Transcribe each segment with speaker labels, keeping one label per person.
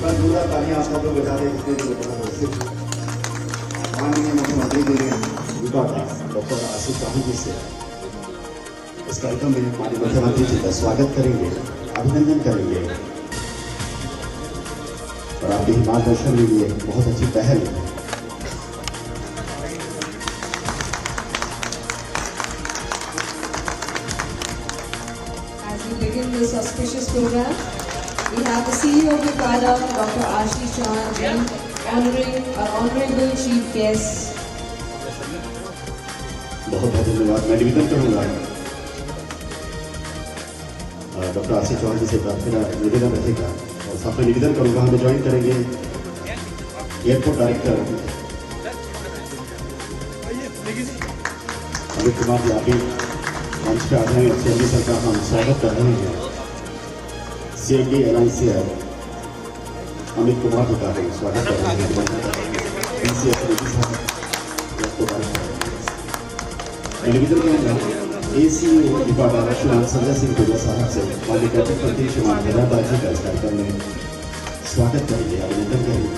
Speaker 1: बार जोरदार तालियां आप सब लोग बजा रहे हैं। माननीय मुख्यमंत्री जी ने युवा का डॉक्टर आशीष चौहान जी से इस कार्यक्रम में माननीय मुख्यमंत्री जी का स्वागत करेंगे, अभिनंदन करेंगे और आपके मार्गदर्शन के लिए बहुत अच्छी पहल है।
Speaker 2: As we begin this auspicious program, we have the CEO of WIPADA, Dr. Ashish Chauhan ji, honoring our honorable chief guest.
Speaker 1: बहुत बहुत धन्यवाद। मैं निवेदन करूंगा डॉक्टर आशीष चौहान जी से मेरा निवेदन रहेगा और साथ में निवेदन करूंगा हमें ज्वाइन करेंगे एयरपोर्ट डायरेक्टर अमित कुमार जी। आप भी मंच पे आ रहे हैं। सीएमडी सर का हम स्वागत कर रहे हैं। सीएमडी एनआईसीआर अमित कुमार जी का स्वागत कर रहे हैं। निवेदन करूंगा ACO विपाडा श्रीमान संजय सिंह गुजर साहब से माननीय कैबिनेट मंत्री श्रीमान हैदराबाद जी का इस कार्यक्रम में स्वागत करेंगे, अभिनंदन करेंगे।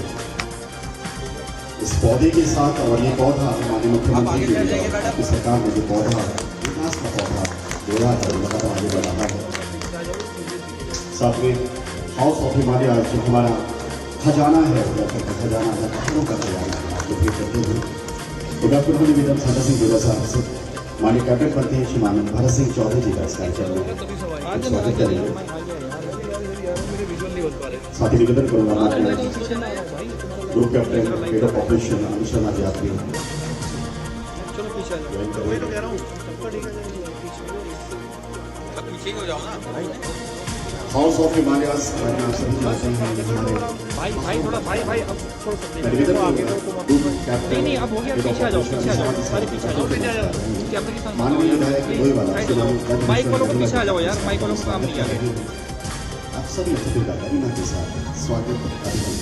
Speaker 1: इस पौधे के साथ और ये पौधा माननीय मुख्यमंत्री जी ने आपकी सरकार में जो पौधा विकास का पौधा जोड़ा है लगातार आगे बढ़ रहा है। साथ में हाउस ऑफ हिमालय जो हमारा खजाना है, खजाना है, पहाड़ों का खजाना है, आपको फिर करते हुए तो डॉक्टर निवेदन संजय सिंह गुजर साहब से माननीय कैबिनेट मंत्री श्रीमान भरत सिंह चौधरी जी का इस कार्यक्रम में स्वागत करेंगे। साथ ही निवेदन करूंगा group captain head of operation Amit Sharma ji आपकी हाउस ऑफ हिमालयास आप सभी जानते हैं।
Speaker 3: भाई थोड़ा भाई अब छोड़ सकते हैं।
Speaker 1: निवेदन करूंगा
Speaker 3: नहीं अब हो गया, पीछे आ जाओ सारे पीछे आ जाओ।
Speaker 1: माननीय विधायक लोईवाला
Speaker 3: बाइक वालों को पीछे आ जाओ यार, बाइक वालों को काम नहीं आगे।
Speaker 1: आप सभी अतिथि का गरिमा के साथ स्वागत करेंगे।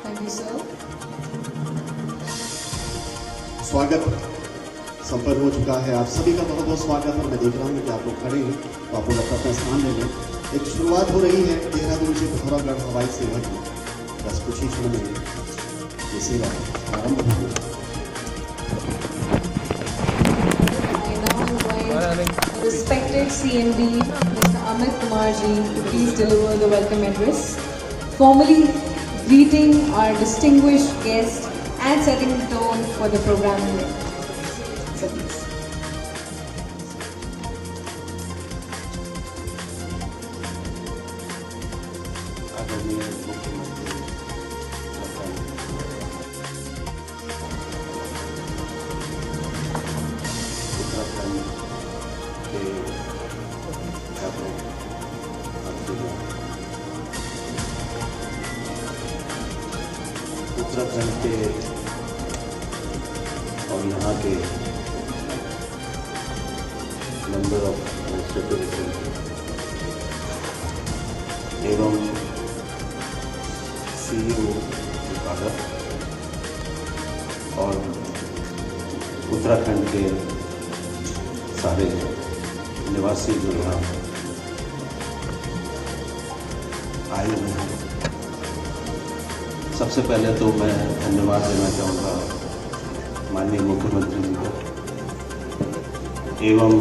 Speaker 2: Thank you, sir.
Speaker 1: स्वागत संपन्न हो चुका है। आप सभी का बहुत बहुत स्वागत है। मैं देख रहा हूँ कि आप लोग खड़े हैं तो आप लोग अपना स्थान ले लें। एक शुरुआत हो रही है देहरादून से पिथौरागढ़ हवाई सेवा की। बस कुछ ही क्षण में ये सेवा आरंभ होगी।
Speaker 2: I now invite the respected CMD, Mr. Amit Kumar ji, to please deliver the welcome address, formally greeting our distinguished guest and setting the tone for the program. So please.
Speaker 1: Uttarakhand के और यहाँ के मेंबर ऑफ एडमिनिस्ट्रेटिव असेंबली एवं CEO विपाडा और उत्तराखंड के सारे निवासी जो यहाँ आए हुए हैं, सबसे पहले तो मैं धन्यवाद देना चाहूँगा माननीय मुख्यमंत्री जी को एवं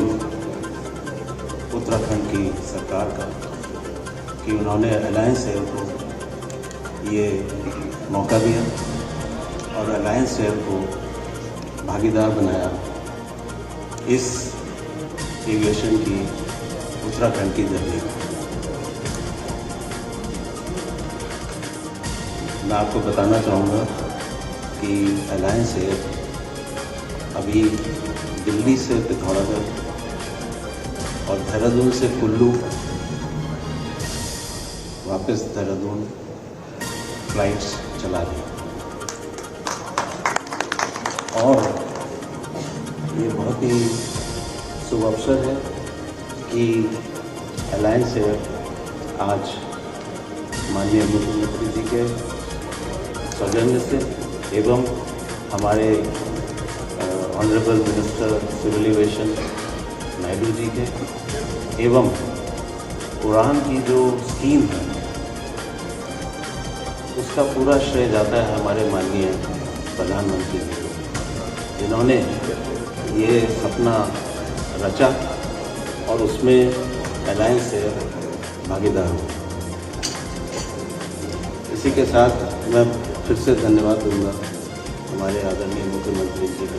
Speaker 1: उत्तराखंड की सरकार का कि उन्होंने अलायंस एयर को ये मौका दिया और अलायंस एयर को भागीदार बनाया इस एविएशन की उत्तराखंड की जर्नी। मैं आपको बताना चाहूँगा कि अलायंस एयर अभी दिल्ली से पिथौरागढ़ और देहरादून से कुल्लू वापस देहरादून फ्लाइट्स चला रही और ये बहुत ही शुभ अवसर है कि अलायंस एयर आज माननीय मुख्यमंत्री जी के सौजन्य से एवं हमारे honourable minister civil aviation
Speaker 4: Naidu ji के एवं उड़ान की जो स्कीम है उसका पूरा श्रेय जाता है हमारे माननीय प्रधानमंत्री जी को, जिन्होंने ये सपना रचा और उसमें अलायंस से भागीदार हुए। इसी के साथ मैं फिर से धन्यवाद दूंगा हमारे आदरणीय मुख्यमंत्री जी को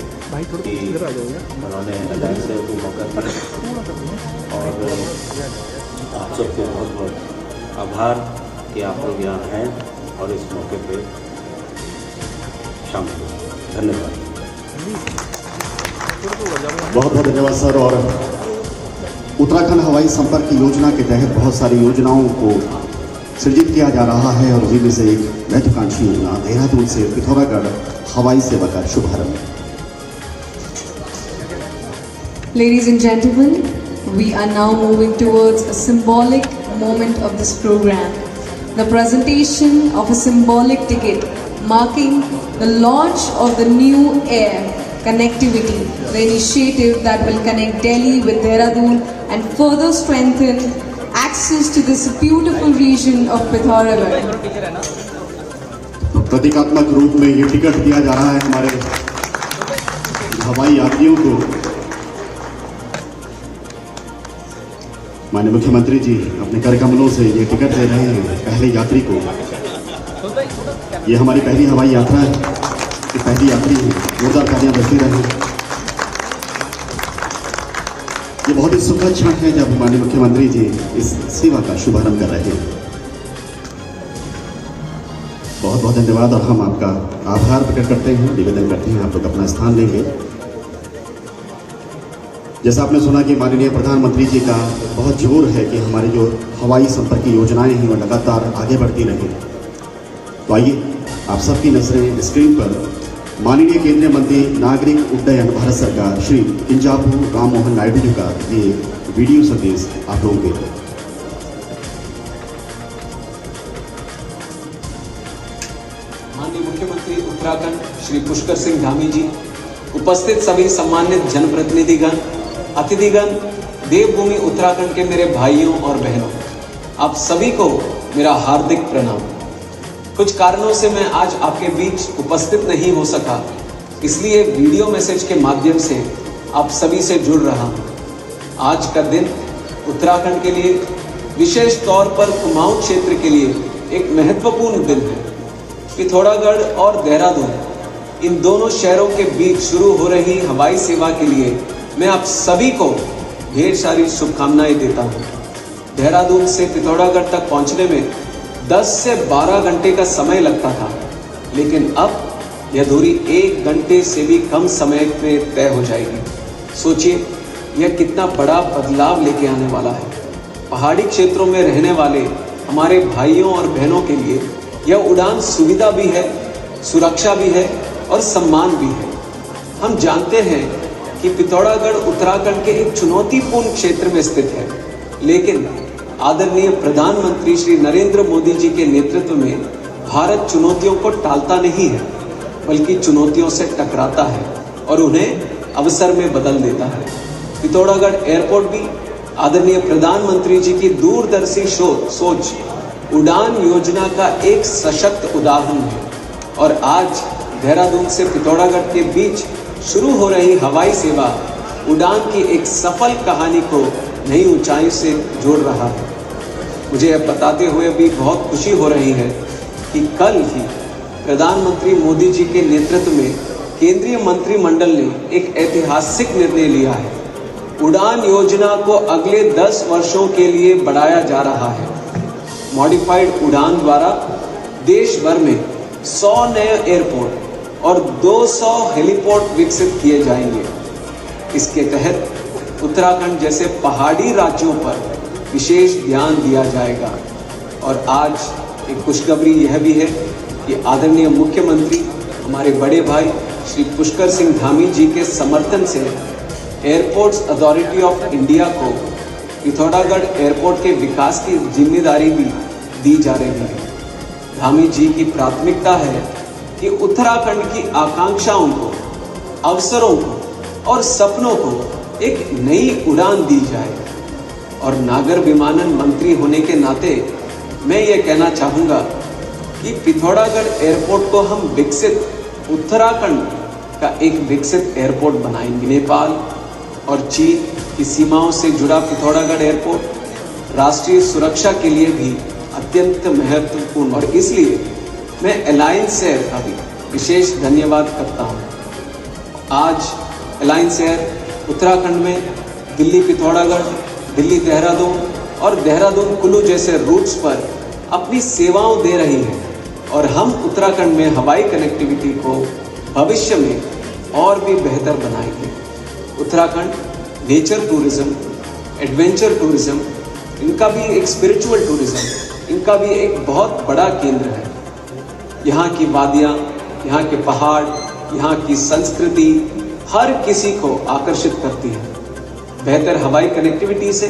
Speaker 4: कि उन्होंने अलायंस को मौका दिया और आप सबके बहुत बहुत आभार कि आप लोग यहाँ हैं और इस मौके पे शामिल हुए। धन्यवाद।
Speaker 1: बहुत बहुत धन्यवाद सर। और उत्तराखंड हवाई संपर्क योजना के तहत बहुत सारी योजनाओं को सृजित किया जा रहा है और जिनमें से एक महत्वाकांक्षी योजना देहरादून से पिथौरागढ़ हवाई सेवा का शुभारंभ।
Speaker 2: Ladies and gentlemen, we are now moving towards a symbolic moment of this program. The presentation of a symbolic ticket marking the launch of the New Air Connectivity, the initiative that will connect Delhi with Dehradun and further strengthen access to this beautiful region of Pithoragarh.
Speaker 1: प्रतीकात्मक रूप में ये ticket दिया जा रहा है हमारे हवाई यात्रियों को। माननीय मुख्यमंत्री जी अपने कर कमलों से ये टिकट दे रहे हैं पहले यात्री को। ये हमारी पहली हवाई यात्रा है, ये पहली यात्री है। जोरदार तालियां बजती रही। ये बहुत ही सुखद क्षण है जब माननीय मुख्यमंत्री जी इस सेवा का शुभारंभ कर रहे हैं। बहुत बहुत धन्यवाद और हम आपका आभार प्रकट करते हैं, निवेदन करते हैं आप लोग अपना स्थान लेंगे। जैसा आपने सुना कि माननीय प्रधानमंत्री जी का बहुत जोर है कि हमारी जो हवाई संपर्क की योजनाएं हैं वो लगातार आगे बढ़ती रहें। तो आइए आप सबकी नजरें स्क्रीन पर माननीय केंद्रीय मंत्री नागरिक उड्डयन भारत सरकार श्री किंजापू राम मोहन नायडू जी का ये वीडियो संदेश आप लोगों के लिए।
Speaker 5: माननीय मुख्यमंत्री उत्तराखंड श्री पुष्कर सिंह धामी जी, उपस्थित सभी सम्मानित जनप्रतिनिधिगण, अतिथिगण, देवभूमि उत्तराखंड के मेरे भाइयों और बहनों, आप सभी को मेरा हार्दिक प्रणाम। कुछ कारणों से मैं आज आपके बीच उपस्थित नहीं हो सका, इसलिए वीडियो मैसेज के माध्यम से आप सभी से जुड़ रहा हूँ। आज का दिन उत्तराखंड के लिए, विशेष तौर पर कुमाऊं क्षेत्र के लिए एक महत्वपूर्ण दिन है। पिथौरागढ़ और देहरादून, इन दोनों शहरों के बीच शुरू हो रही हवाई सेवा के लिए मैं आप सभी को ढेर सारी शुभकामनाएं देता हूँ। देहरादून से पिथौरागढ़ तक पहुँचने में 10 से 12 घंटे का समय लगता था, लेकिन अब यह दूरी 1 घंटे से भी कम समय में तय हो जाएगी। सोचिए यह कितना बड़ा बदलाव लेके आने वाला है। पहाड़ी क्षेत्रों में रहने वाले हमारे भाइयों और बहनों के लिए यह उड़ान सुविधा भी है, सुरक्षा भी है और सम्मान भी है। हम जानते हैं कि पिथौरागढ़ उत्तराखंड के एक चुनौतीपूर्ण क्षेत्र में स्थित है, लेकिन आदरणीय प्रधानमंत्री श्री नरेंद्र मोदी जी के नेतृत्व में भारत चुनौतियों को टालता नहीं है, बल्कि चुनौतियों से टकराता है और उन्हें अवसर में बदल देता है। पिथौरागढ़ एयरपोर्ट भी आदरणीय प्रधानमंत्री जी की दूरदर्शी सोच उड़ान योजना का एक सशक्त उदाहरण है और आज देहरादून से पिथौरागढ़ के बीच शुरू हो रही हवाई सेवा उड़ान की एक सफल कहानी को नई ऊंचाई से जोड़ रहा है। मुझे यह बताते हुए भी बहुत खुशी हो रही है कि कल ही प्रधानमंत्री मोदी जी के नेतृत्व में केंद्रीय मंत्रिमंडल ने एक ऐतिहासिक निर्णय लिया है। उड़ान योजना को अगले 10 वर्षों के लिए बढ़ाया जा रहा है। मॉडिफाइड उड़ान द्वारा देश भर में 100 नए एयरपोर्ट और 200 हेलीपोर्ट विकसित किए जाएंगे। इसके तहत उत्तराखंड जैसे पहाड़ी राज्यों पर विशेष ध्यान दिया जाएगा। और आज एक खुशखबरी यह भी है कि आदरणीय मुख्यमंत्री हमारे बड़े भाई श्री पुष्कर सिंह धामी जी के समर्थन से एयरपोर्ट्स अथॉरिटी ऑफ इंडिया को पिथौरागढ़ एयरपोर्ट के विकास की जिम्मेदारी भी दी जा रही है। धामी जी की प्राथमिकता है कि उत्तराखंड की आकांक्षाओं को, अवसरों को और सपनों को एक नई उड़ान दी जाए। और नागर विमानन मंत्री होने के नाते मैं ये कहना चाहूँगा कि पिथौरागढ़ एयरपोर्ट को हम विकसित उत्तराखंड का एक विकसित एयरपोर्ट बनाएंगे। नेपाल और चीन की सीमाओं से जुड़ा पिथौरागढ़ एयरपोर्ट राष्ट्रीय सुरक्षा के लिए भी अत्यंत महत्वपूर्ण, और इसलिए मैं अलायंस एयर का भी विशेष धन्यवाद करता हूँ। आज अलायंस एयर उत्तराखंड में दिल्ली पिथौरागढ़, दिल्ली देहरादून और देहरादून कुल्लू जैसे रूट्स पर अपनी सेवाओं दे रही है, और हम उत्तराखंड में हवाई कनेक्टिविटी को भविष्य में और भी बेहतर बनाएंगे। Uttarakhand nature tourism, adventure tourism, इनका भी एक स्पिरिचुअल टूरिज्म, इनका भी एक बहुत बड़ा केंद्र है। यहाँ की वादियाँ, यहाँ के पहाड़, यहाँ की संस्कृति हर किसी को आकर्षित करती है। बेहतर हवाई कनेक्टिविटी से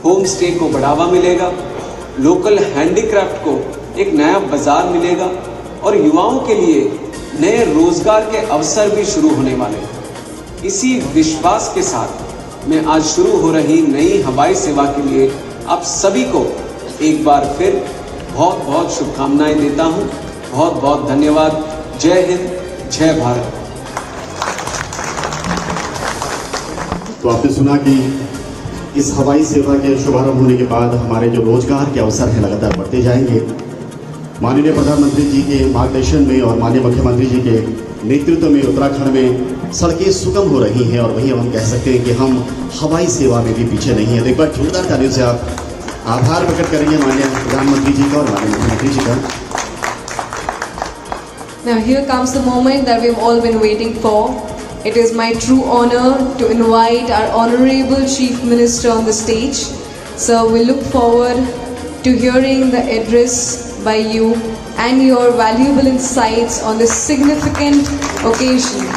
Speaker 5: होम स्टे को बढ़ावा मिलेगा, लोकल हैंडीक्राफ्ट को एक नया बाजार मिलेगा और युवाओं के लिए नए रोजगार के अवसर भी शुरू होने वाले हैं। इसी विश्वास के साथ मैं आज शुरू हो रही नई हवाई सेवा के लिए आप सभी को एक बार फिर बहुत बहुत शुभकामनाएं देता हूं। बहुत बहुत धन्यवाद। जय हिंद, जय भारत।
Speaker 1: तो आपने सुना कि इस हवाई सेवा के शुभारंभ होने के बाद हमारे जो रोजगार के अवसर हैं लगातार बढ़ते जाएंगे। माननीय प्रधानमंत्री जी के मार्गदर्शन में और माननीय मुख्यमंत्री जी के नेतृत्व में उत्तराखंड में सड़कें सुगम हो रही हैं, और वहीं हम कह सकते हैं कि हम हवाई सेवा में भी पीछे नहीं है। तो एक बार जोरदार तालियों से आप आभार प्रकट करेंगे माननीय प्रधानमंत्री जी का और माननीय मुख्यमंत्री जी का।
Speaker 2: Now here comes the moment that we've all been waiting for. It is my true honor to invite our Honorable Chief Minister on the stage. So we look forward to hearing the address by you and your valuable insights on this significant occasion.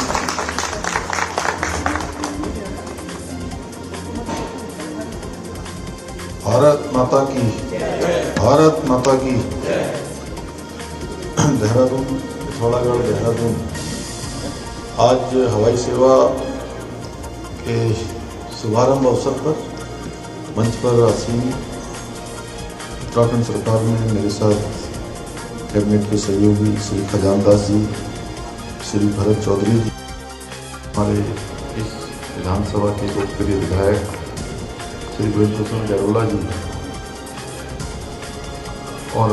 Speaker 6: Bharat माता की, भारत माता की। देहरादून, पिथौरागढ़, देहरादून आज हवाई सेवा के शुभारंभ अवसर पर मंच पर आसीन उत्तराखंड सरकार में मेरे साथ कैबिनेट के सहयोगी श्री खजानदास जी, श्री भरत चौधरी जी, हमारे इस विधानसभा के लोकप्रिय विधायक श्री ब्रजभूषण गैरोला जी और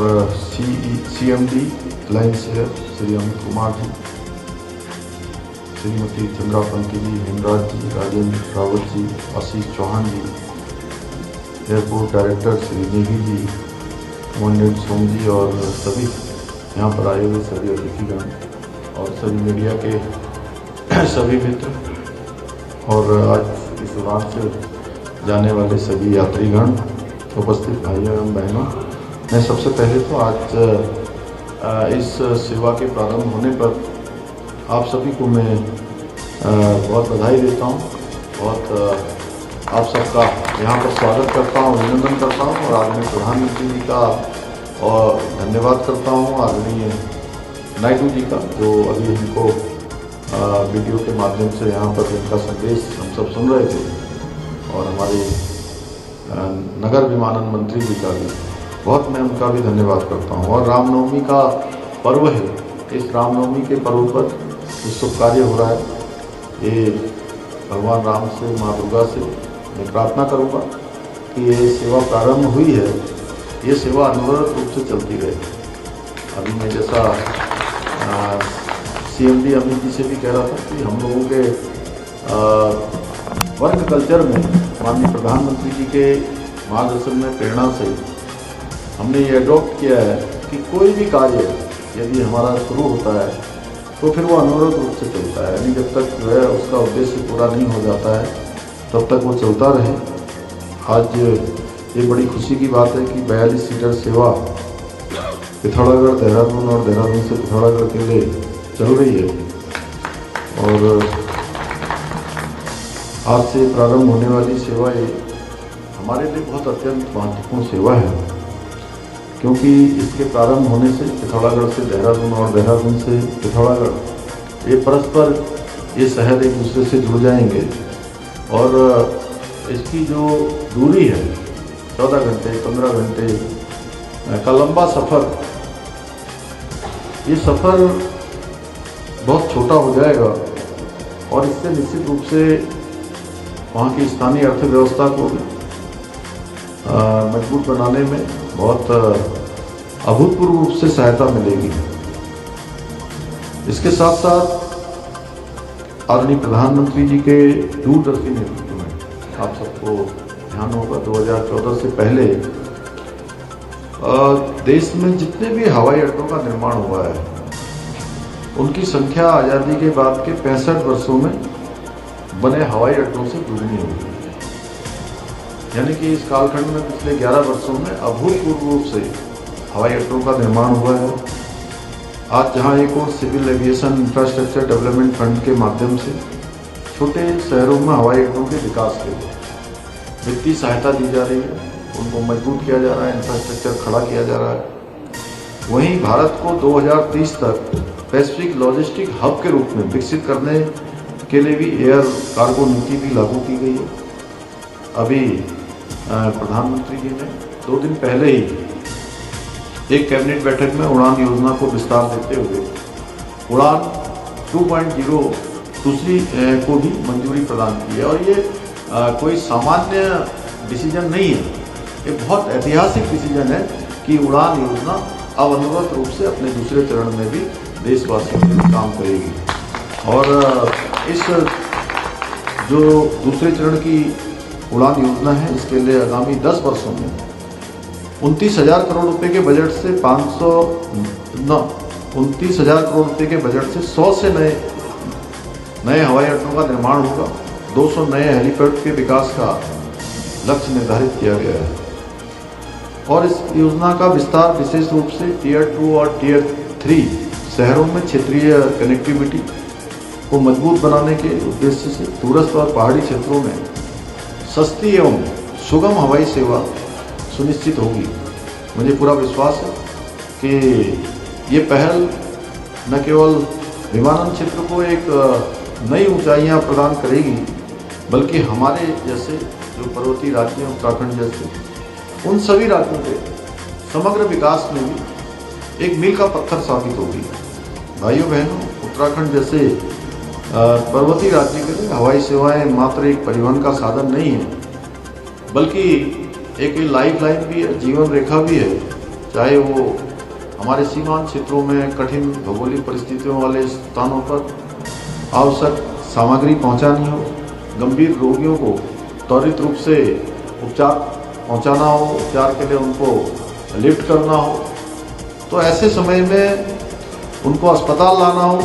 Speaker 6: CMD alliance air Shri Amit Kumar ji, Shrimati Chandrapanti ji, Hemraj ji, Rajendra Rawat ji, Ashish Chauhan ji, airport director Shri Negi ji, commandant Som ji और सभी यहाँ पर आए हुए सभी अतिथिगण और सभी मीडिया के सभी मित्र और आज इस उड़ान से जाने वाले सभी यात्रीगण, उपस्थित भाइयों एवं बहनों, मैं सबसे पहले तो आज इस सेवा के प्रारंभ होने पर आप सभी को मैं बहुत बधाई देता हूँ। बहुत आप सबका यहाँ पर स्वागत करता हूँ, अभिनंदन करता हूँ और आदरणीय प्रधानमंत्री जी का और धन्यवाद करता हूँ, आदरणीय नायडू जी का जो अभी हमको वीडियो के माध्यम से यहाँ पर उनका संदेश हम सब सुन रहे थे, और हमारे नगर विमानन मंत्री जी का भी बहुत मैं उनका भी धन्यवाद करता हूँ। और रामनवमी का पर्व है, इस रामनवमी के पर्व पर जो शुभ कार्य हो रहा है, ये भगवान राम से, माँ दुर्गा से मैं प्रार्थना करूँगा कि ये सेवा प्रारंभ हुई है, ये सेवा अनवरत रूप से चलती रहे। अभी मैं जैसा CMD अमित जी से भी कह रहा था कि हम लोगों के वर्क कल्चर में माननीय प्रधानमंत्री जी के मार्गदर्शन में प्रेरणा से हमने ये अडॉप्ट किया है कि कोई भी कार्य यदि हमारा शुरू होता है तो फिर वो अनवरत रूप से चलता है, यानी जब तक जो है उसका उद्देश्य पूरा नहीं हो जाता है तब तक वो चलता रहे। आज ये बड़ी खुशी की बात है कि 42 सीटर सेवा पिथौरागढ़, देहरादून और देहरादून से पिथौरागढ़ के लिए चल रही है, और आज से प्रारंभ होने वाली सेवा ये हमारे लिए बहुत अत्यंत महत्वपूर्ण सेवा है, क्योंकि इसके प्रारंभ होने से पिथौरागढ़ से देहरादून और देहरादून से पिथौरागढ़ ये परस्पर ये शहर एक दूसरे से जुड़ जाएंगे और इसकी जो दूरी है 14 घंटे 15 घंटे का लंबा सफ़र, ये सफ़र बहुत छोटा हो जाएगा और इससे निश्चित रूप से वहाँ की स्थानीय अर्थव्यवस्था को मजबूत बनाने में बहुत अभूतपूर्व रूप से सहायता मिलेगी। इसके साथ साथ आदरणीय प्रधानमंत्री जी के दूरदर्शी नेतृत्व में आप सबको ध्यान होगा 2014 से पहले देश में जितने भी हवाई अड्डों का निर्माण हुआ है उनकी संख्या आज़ादी के बाद के 65 वर्षों में बने हवाई अड्डों से दुगनी हो गई। यानी कि इस कालखंड में पिछले 11 वर्षों में अभूतपूर्व रूप से हवाई अड्डों का निर्माण हुआ है। आज जहां एक और civil aviation infrastructure development fund के माध्यम से छोटे शहरों में हवाई अड्डों के विकास के लिए वित्तीय सहायता दी जा रही है, उनको मजबूत किया जा रहा है, इंफ्रास्ट्रक्चर खड़ा किया जा रहा है। वहीं भारत को 2030 तक पैसिफिक लॉजिस्टिक हब के रूप में विकसित करने के लिए भी एयर कार्गो नीति भी लागू की गई है। अभी प्रधानमंत्री जी ने 2 दिन पहले ही एक कैबिनेट बैठक में उड़ान योजना को विस्तार देते हुए उड़ान 2.0 दूसरी को भी मंजूरी प्रदान की है। और ये कोई सामान्य डिसीजन नहीं है, ये बहुत ऐतिहासिक डिसीजन है कि उड़ान योजना अब अनवरत रूप से अपने दूसरे चरण में भी देशवासियों के लिए काम करेगी। और इस जो दूसरे चरण की उड़ान योजना है इसके लिए आगामी 10 वर्षों में 29,000 करोड़ रुपए के बजट से 29,000 करोड़ रुपए के बजट से 100 से नए हवाई अड्डों का निर्माण होगा। 200 नए हेलीपैड के विकास का लक्ष्य निर्धारित किया गया है। और इस योजना का विस्तार विशेष रूप से टियर 2 और टियर 3 शहरों में क्षेत्रीय कनेक्टिविटी को मजबूत बनाने के उद्देश्य से दूरस्थ और पहाड़ी क्षेत्रों में सस्ती एवं सुगम हवाई सेवा सुनिश्चित होगी। मुझे पूरा विश्वास है कि ये पहल न केवल विमानन क्षेत्र को एक नई ऊंचाइयां प्रदान करेगी, बल्कि हमारे जैसे जो पर्वतीय राज्य उत्तराखंड जैसे उन सभी राज्यों के समग्र विकास में भी एक मील का पत्थर साबित होगी। भाइयों बहनों, उत्तराखंड जैसे पर्वतीय राज्य के लिए हवाई सेवाएं मात्र एक परिवहन का साधन नहीं है, बल्कि एक लाइफ लाइन भी है, जीवन रेखा भी है। चाहे वो हमारे सीमांत क्षेत्रों में कठिन भौगोलिक परिस्थितियों वाले स्थानों पर आवश्यक सामग्री पहुंचानी हो, गंभीर रोगियों को त्वरित रूप से उपचार पहुंचाना हो, उपचार के लिए उनको लिफ्ट करना हो, तो ऐसे समय में उनको अस्पताल लाना हो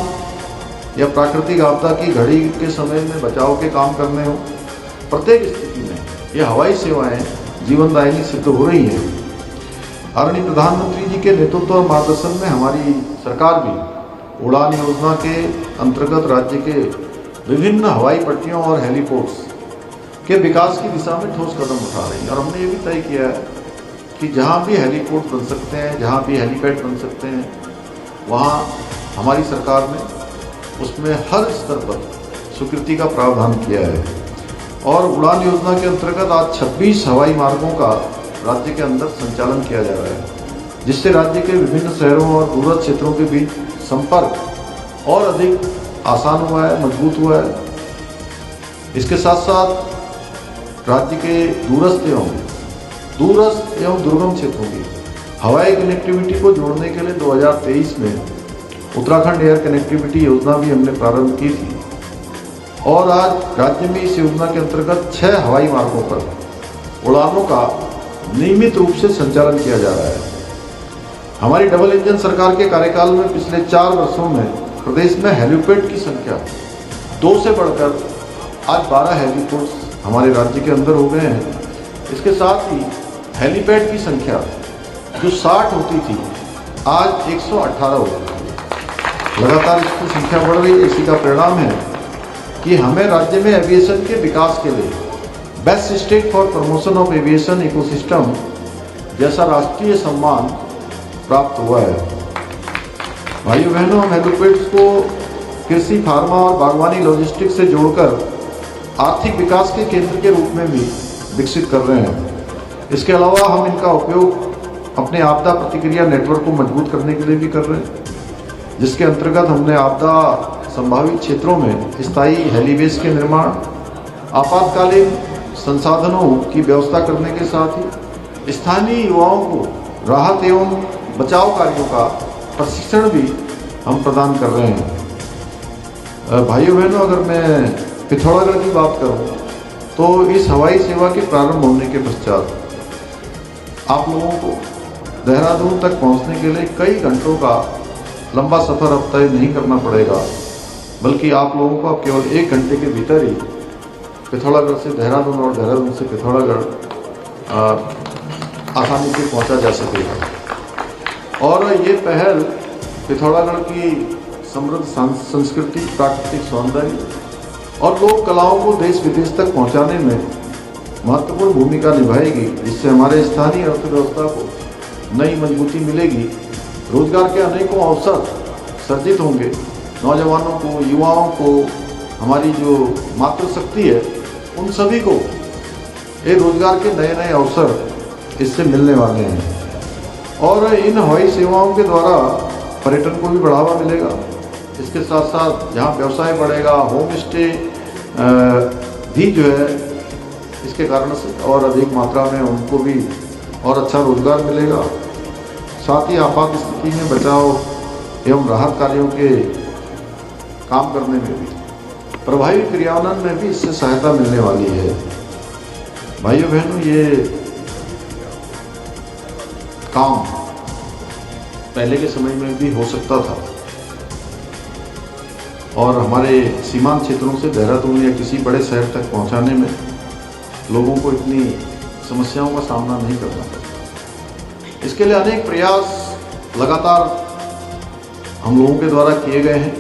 Speaker 6: या प्राकृतिक आपदा की घड़ी के समय में बचाव के काम करने हो, प्रत्येक स्थिति में ये हवाई सेवाएं जीवनदायिनी सिद्ध हो रही हैं। आदरणीय प्रधानमंत्री जी के नेतृत्व और मार्गदर्शन में हमारी सरकार भी उड़ान योजना के अंतर्गत राज्य के विभिन्न हवाई पट्टियों और हेलीपोर्ट्स के विकास की दिशा में ठोस कदम उठा रही है। और हमने ये भी तय किया है कि जहाँ भी हेलीपोर्ट बन सकते हैं, जहाँ भी हेलीपैड बन सकते हैं, वहाँ हमारी सरकार ने उसमें हर स्तर पर स्वीकृति का प्रावधान किया है। और उड़ान योजना के अंतर्गत आज 26 हवाई मार्गों का राज्य के अंदर संचालन किया जा रहा है, जिससे राज्य के विभिन्न शहरों और दूरस्थ क्षेत्रों के बीच संपर्क और अधिक आसान हुआ है, मजबूत हुआ है। इसके साथ साथ राज्य के दूरस्थ एवं दुर्गम क्षेत्रों की हवाई कनेक्टिविटी को जोड़ने के लिए 2023 में उत्तराखंड एयर कनेक्टिविटी योजना भी हमने प्रारंभ की थी। और आज राज्य में इस योजना के अंतर्गत 6 हवाई मार्गों पर उड़ानों का नियमित रूप से संचालन किया जा रहा है। हमारी डबल इंजन सरकार के कार्यकाल में पिछले 4 वर्षों में प्रदेश में हेलीपैड की संख्या 2 से बढ़कर आज 12 हेलीपोर्ट्स हमारे राज्य के अंदर हो गए हैं। इसके साथ ही हेलीपैड की संख्या जो 60 होती थी आज 118 हो गई। लगातार इसकी संख्या बढ़ रही है। इसी का परिणाम है कि हमें राज्य में एविएशन के विकास के लिए best state for promotion of aviation ecosystem जैसा राष्ट्रीय सम्मान प्राप्त हुआ है। भाइयों बहनों, हम हेलीपैड्स को कृषि, फार्मा और बागवानी लॉजिस्टिक्स से जोड़कर आर्थिक विकास के केंद्र के रूप में भी विकसित कर रहे हैं। इसके अलावा हम इनका उपयोग अपने आपदा प्रतिक्रिया नेटवर्क को मजबूत करने के लिए भी कर रहे हैं, जिसके अंतर्गत हमने आपदा संभावित क्षेत्रों में स्थायी हेलीबेस के निर्माण, आपातकालीन संसाधनों की व्यवस्था करने के साथ ही स्थानीय युवाओं को राहत एवं बचाव कार्यों का प्रशिक्षण भी हम प्रदान कर रहे हैं। भाइयों बहनों, अगर मैं पिथौरागढ़ की बात करूं तो इस हवाई सेवा के प्रारंभ होने के पश्चात आप लोगों को देहरादून तक पहुंचने के लिए कई घंटों का लंबा सफ़र अब तय नहीं करना पड़ेगा, बल्कि आप लोगों को अब केवल 1 घंटे के भीतर ही पिथौरागढ़ से देहरादून और देहरादून से पिथौरागढ़ आसानी से पहुंचा जा सकेगा। और ये पहल पिथौरागढ़ की समृद्ध संस्कृति, प्राकृतिक सौंदर्य और लोक कलाओं को देश विदेश तक पहुंचाने में महत्वपूर्ण भूमिका निभाएगी, जिससे हमारे स्थानीय अर्थव्यवस्था को नई मजबूती मिलेगी, रोजगार के अनेकों अवसर सर्जित होंगे, नौजवानों को, युवाओं को, हमारी जो मातृशक्ति है उन सभी को ये रोजगार के नए नए अवसर इससे मिलने वाले हैं। और इन हवाई सेवाओं के द्वारा पर्यटन को भी बढ़ावा मिलेगा। इसके साथ साथ जहाँ व्यवसाय बढ़ेगा, होम स्टे भी जो है इसके कारण से और अधिक मात्रा में उनको भी और अच्छा रोजगार मिलेगा। साथ ही आपात स्थिति में बचाव एवं राहत कार्यों के काम करने में भी, प्रभावी क्रियान्वयन में भी इससे सहायता मिलने वाली है। भाइयों बहनों, ये काम पहले के समय में भी हो सकता था और हमारे सीमांत क्षेत्रों से देहरादून या किसी बड़े शहर तक पहुंचाने में लोगों को इतनी समस्याओं का सामना नहीं करना पड़ता। इसके लिए अनेक प्रयास लगातार हम लोगों के द्वारा किए गए हैं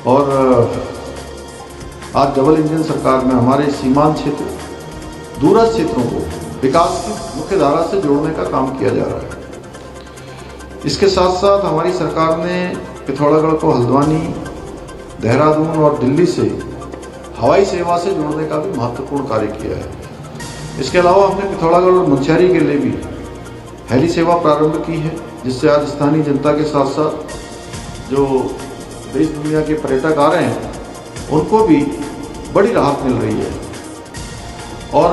Speaker 6: और आज डबल इंजन सरकार में हमारे सीमांत क्षेत्र, दूरस्थ क्षेत्रों को विकास की मुख्य धारा से जोड़ने का काम किया जा रहा है। इसके साथ साथ हमारी सरकार ने पिथौरागढ़ को हल्द्वानी, देहरादून और दिल्ली से हवाई सेवा से जोड़ने का भी महत्वपूर्ण कार्य किया है। इसके अलावा हमने पिथौरागढ़ और मुंशियारी के लिए भी हेली सेवा प्रारंभ की है, जिससे आज स्थानीय जनता के साथ साथ जो देश दुनिया के पर्यटक आ रहे हैं उनको भी बड़ी राहत मिल रही है। और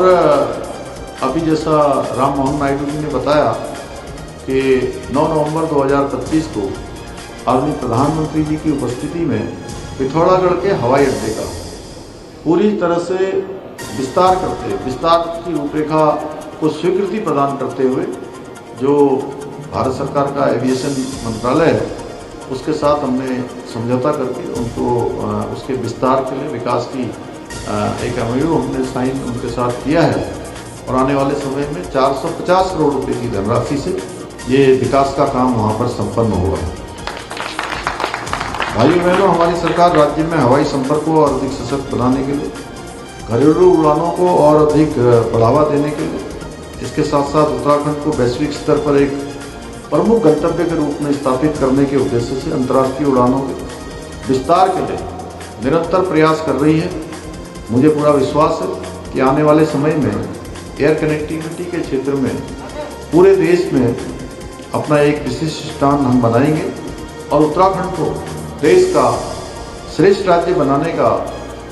Speaker 6: अभी जैसा राम मोहन नायडू जी ने बताया कि 9 नवंबर 2025 को आदरणीय प्रधानमंत्री जी की उपस्थिति में पिथौरागढ़ के हवाई अड्डे का पूरी तरह से विस्तार की रूपरेखा को स्वीकृति प्रदान करते हुए जो भारत सरकार का एविएशन मंत्रालय है उसके साथ हमने समझौता करके उनको उसके विस्तार के लिए विकास की एक एमओयू हमने साइन उनके साथ किया है और आने वाले समय में 450 करोड़ रुपए की धनराशि से ये विकास का काम वहाँ पर संपन्न होगा। भाइयों बहनों, हमारी सरकार राज्य में हवाई संपर्क को और अधिक सशक्त बनाने के लिए, घरेलू उड़ानों को और अधिक बढ़ावा देने के लिए, इसके साथ साथ उत्तराखंड को वैश्विक स्तर पर एक प्रमुख गंतव्य के रूप में स्थापित करने के उद्देश्य से अंतर्राष्ट्रीय उड़ानों के विस्तार के लिए निरंतर प्रयास कर रही है। मुझे पूरा विश्वास है कि आने वाले समय में एयर कनेक्टिविटी के क्षेत्र में पूरे देश में अपना एक विशिष्ट स्थान हम बनाएंगे और उत्तराखंड को देश का श्रेष्ठ राज्य बनाने का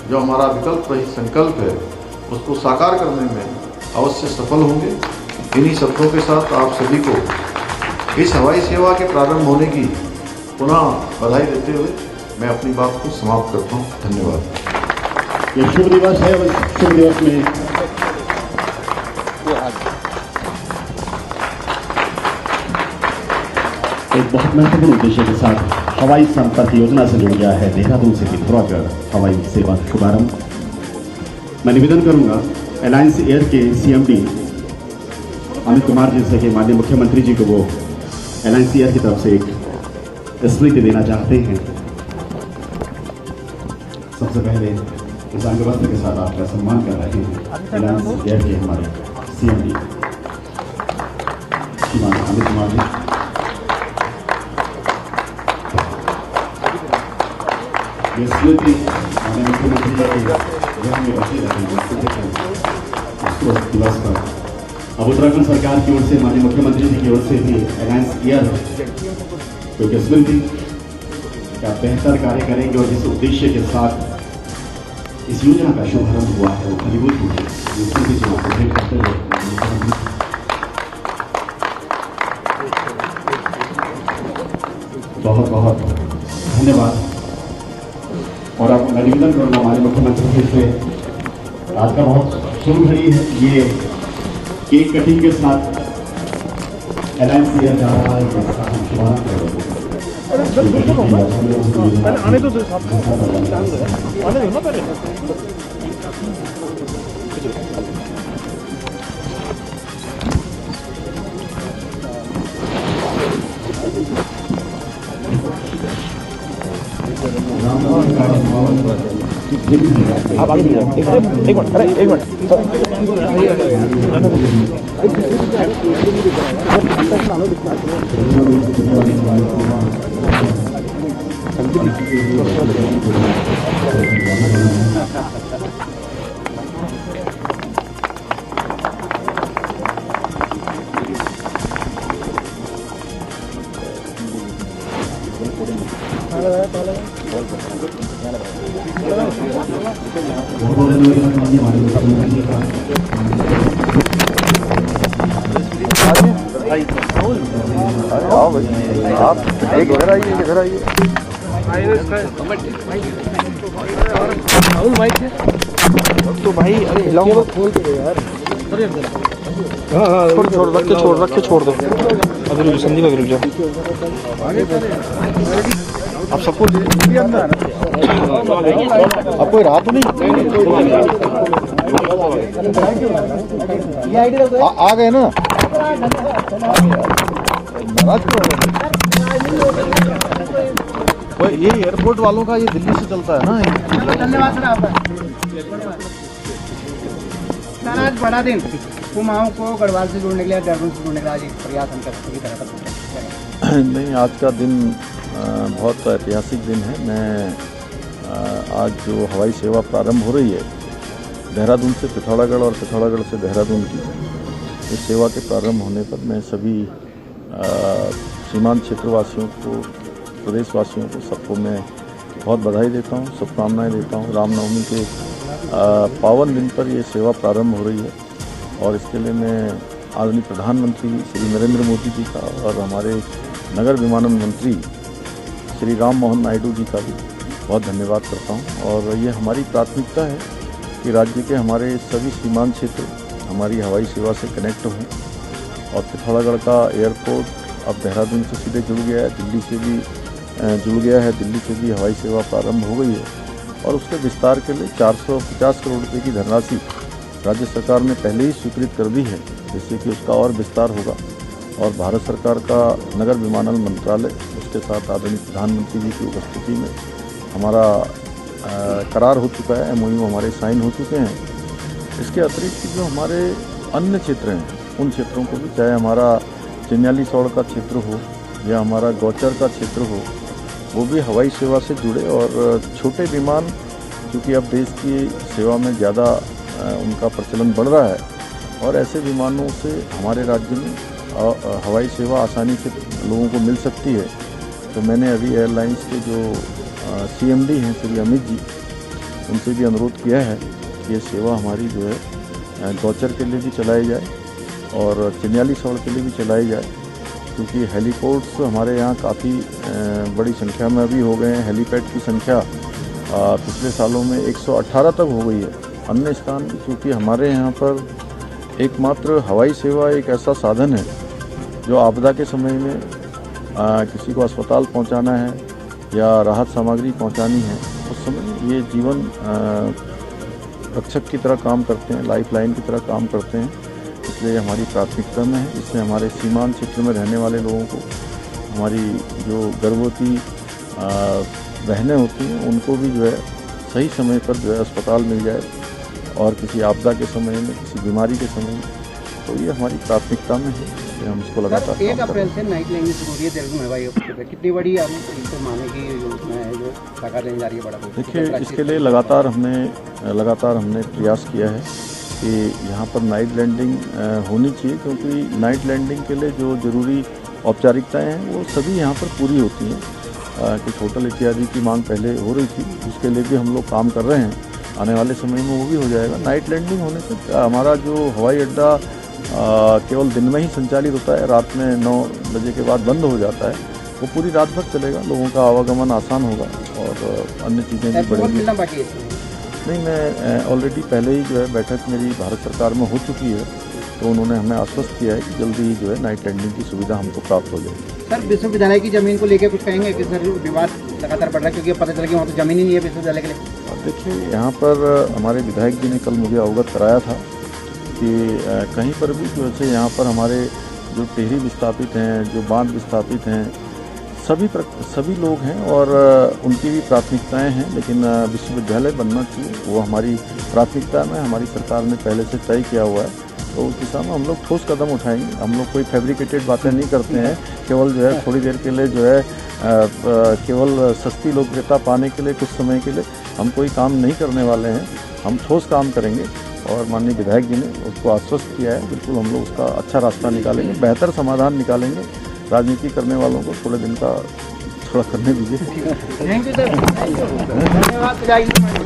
Speaker 6: जो हमारा विकल्प रही संकल्प है उसको साकार करने में अवश्य सफल होंगे। इन्हीं शब्दों के साथ आप सभी को इस हवाई सेवा के प्रारंभ होने की पुनः बधाई देते हुए मैं अपनी बात को समाप्त करता हूँ। धन्यवाद।
Speaker 1: ये शुभ दिवस है और इस शुभ दिवस में एक बहुत महत्वपूर्ण उद्देश्य के साथ हवाई संपर्क योजना से जुड़ गया है देहरादून से पिथौरागढ़ हवाई सेवा शुभारंभ। मैं निवेदन करूंगा अलायंस एयर के CMD अमित कुमार जी से कि माननीय मुख्यमंत्री जी को वो अलायंस एयर की तरफ से एक स्मृति देना चाहते हैं। सबसे पहले इस अंगवस्त्र के साथ आपका सम्मान कर रहे हैं अलायंस एयर के हमारे CMD श्रीमान अमित कुमार जी। ये स्मृति माननीय मुख्यमंत्री जी हृदय में बसे रहेंगे उस दिवस पर। अब उत्तराखंड सरकार की ओर से माननीय मुख्यमंत्री जी की ओर से भी अनाउंस किया है क्योंकि स्मृति का बेहतर कार्य करेंगे और जिस उद्देश्य के साथ इस योजना का शुभारंभ हुआ है वो फलीभूत हुई है। स्मृति जी को भेंट करते हुए बहुत बहुत धन्यवाद। और आप मैं निवेदन करूँगा हमारे मुख्यमंत्री जी से आज का बहुत शुभ घड़ी है। ये केक कटिंग के साथ अनाउंस किया जा रहा है कि हम शुभारंभ करेंगे।
Speaker 3: आने दो आने दो ना पहले। आप आगे एक मिनट अरे एक मिनट
Speaker 6: आओ भाई, आप एक इधर आइए, इधर आइए। तो भाई अरे हिलाऊंगा खोल दे यार। हाँ छोड़ रख के छोड़ दो। अभी रुक संदीप, अभी रुक जाओ। आप सबको आप कोई रात नहीं आ गए ना। ये एयरपोर्ट वालों का ये दिल्ली से चलता है ना।
Speaker 7: धन्यवाद सर आज बड़ा दिन कुमाऊं को गढ़वाल से जोड़ने के लिए, देहरादून से जोड़ने के लिए आज एक प्रयास हम पूरी तरह का
Speaker 6: नहीं, आज का दिन बहुत ऐतिहासिक दिन है। मैं आज जो हवाई सेवा प्रारंभ हो रही है देहरादून से पिथौरागढ़ और पिथौरागढ़ से देहरादून की, इस सेवा के प्रारंभ होने पर मैं सभी सीमांत क्षेत्रवासियों को, प्रदेशवासियों को, सबको मैं बहुत बधाई देता हूँ, शुभकामनाएं देता हूँ। रामनवमी के पावन दिन पर ये सेवा प्रारंभ हो रही है और इसके लिए मैं आदरणीय प्रधानमंत्री श्री नरेंद्र मोदी जी का और हमारे नगर विमानन मंत्री श्री राम मोहन नायडू जी का भी बहुत धन्यवाद करता हूँ। और ये हमारी प्राथमिकता है कि राज्य के हमारे सभी सीमांत क्षेत्र हमारी हवाई सेवा से कनेक्ट हों। और पिथौरागढ़ का एयरपोर्ट अब देहरादून से सीधे जुड़ गया है, दिल्ली से भी जुड़ गया है, दिल्ली से भी हवाई सेवा प्रारंभ हो गई है। और उसके विस्तार के लिए 450 करोड़ रुपये की धनराशि राज्य सरकार ने पहले ही स्वीकृत कर दी है, जिससे कि उसका और विस्तार होगा। और भारत सरकार का नगर विमानन मंत्रालय, उसके साथ आदरणीय प्रधानमंत्री जी की उपस्थिति में हमारा करार हो चुका है, MOU हमारे साइन हो चुके हैं। इसके अतिरिक्त जो हमारे अन्य क्षेत्र हैं, उन क्षेत्रों को भी, चाहे हमारा चिन्याली सौड़ का क्षेत्र हो या हमारा गौचर का क्षेत्र हो, वो भी हवाई सेवा से जुड़े। और छोटे विमान, क्योंकि अब देश की सेवा में ज़्यादा उनका प्रचलन बढ़ रहा है और ऐसे विमानों से हमारे राज्य में हवाई सेवा आसानी से लोगों को मिल सकती है। तो मैंने अभी एयरलाइंस के जो CMD हैं श्री अमित जी, उनसे भी अनुरोध किया है कि ये सेवा हमारी जो है गौचर के लिए भी चलाई जाए और चिन्याली सौड़ के लिए भी चलाई जाए, क्योंकि हेलीपोर्ट्स हमारे यहाँ काफ़ी बड़ी संख्या में अभी हो गए हैं। हेलीपैड की संख्या पिछले सालों में 118 तक हो गई है। अन्य स्थान, क्योंकि हमारे यहाँ पर एकमात्र हवाई सेवा एक ऐसा साधन है जो आपदा के समय में किसी को अस्पताल पहुँचाना है या राहत सामग्री पहुँचानी है, उस समय ये जीवन रक्षक की तरह काम करते हैं, लाइफ लाइन की तरह काम करते हैं। इसलिए हमारी प्राथमिकता में है। इससे हमारे सीमांत क्षेत्र में रहने वाले लोगों को, हमारी जो गर्भवती बहनें होती हैं, उनको भी जो है सही समय पर जो है अस्पताल मिल जाए और किसी आपदा के समय में, किसी बीमारी के समय में। तो ये हमारी प्राथमिकता में है कि हम इसको लगातार
Speaker 7: 1 अप्रैल से नाइट लैंडिंग शुरू हो रही है देहरादून हवाई अड्डे पर। कितनी बड़ी हम इनको माने की योजना है जो सरकार लेने जा रही है? बड़ा
Speaker 6: देखिए, इसके लिए लगातार हमने लगातार हमने प्रयास किया है कि यहाँ पर नाइट लैंडिंग होनी चाहिए, क्योंकि नाइट लैंडिंग के लिए जो ज़रूरी औपचारिकताएं हैं वो सभी यहाँ पर पूरी होती हैं। कुछ होटल इत्यादि की मांग पहले हो रही थी, उसके लिए भी हम लोग काम कर रहे हैं। आने वाले समय में वो भी हो जाएगा। नाइट लैंडिंग होने से हमारा जो हवाई अड्डा केवल दिन में ही संचालित होता है, रात में 9 बजे के बाद बंद हो जाता है, वो पूरी रात भर चलेगा। लोगों का आवागमन आसान होगा और अन्य चीज़ें भी बढ़ेंगी। नहीं, मैं ऑलरेडी पहले ही जो है बैठक मेरी भारत सरकार में हो चुकी है, तो उन्होंने हमें आश्वस्त किया है कि जल्दी ही जो है नाइट लैंडिंग की सुविधा हमको प्राप्त हो जाएगी।
Speaker 7: सर, विश्वविद्यालय की ज़मीन को लेकर कुछ कहेंगे कि सर विवाद लगातार बढ़ रहा है, क्योंकि पता चला कि वहाँ तो ज़मीन ही नहीं है विश्वविद्यालय के लिए।
Speaker 6: और देखिए, यहाँ पर हमारे विधायक जी ने कल मुझे अवगत कराया था कि कहीं पर भी जो है यहाँ पर हमारे जो टेहरी विस्थापित हैं, जो बांध विस्थापित हैं, सभी लोग हैं और उनकी भी प्राथमिकताएं हैं, लेकिन विश्वविद्यालय बनना चाहिए, वो हमारी प्राथमिकता में हमारी सरकार ने पहले से तय किया हुआ है। तो उस दिशा में हम लोग ठोस कदम उठाएंगे। हम लोग कोई फैब्रिकेटेड बातें नहीं करते हैं, केवल जो है थोड़ी देर के लिए जो है केवल सस्ती लोकप्रियता पाने के लिए, कुछ समय के लिए हम कोई काम नहीं करने वाले हैं। हम ठोस काम करेंगे और माननीय विधायक जी ने उसको आश्वस्त किया है। बिल्कुल हम लोग उसका अच्छा रास्ता निकालेंगे, बेहतर समाधान निकालेंगे। राजनीति करने वालों को थोड़े दिन का थोड़ा करने दीजिए।
Speaker 7: थैंक यू सर, धन्यवाद।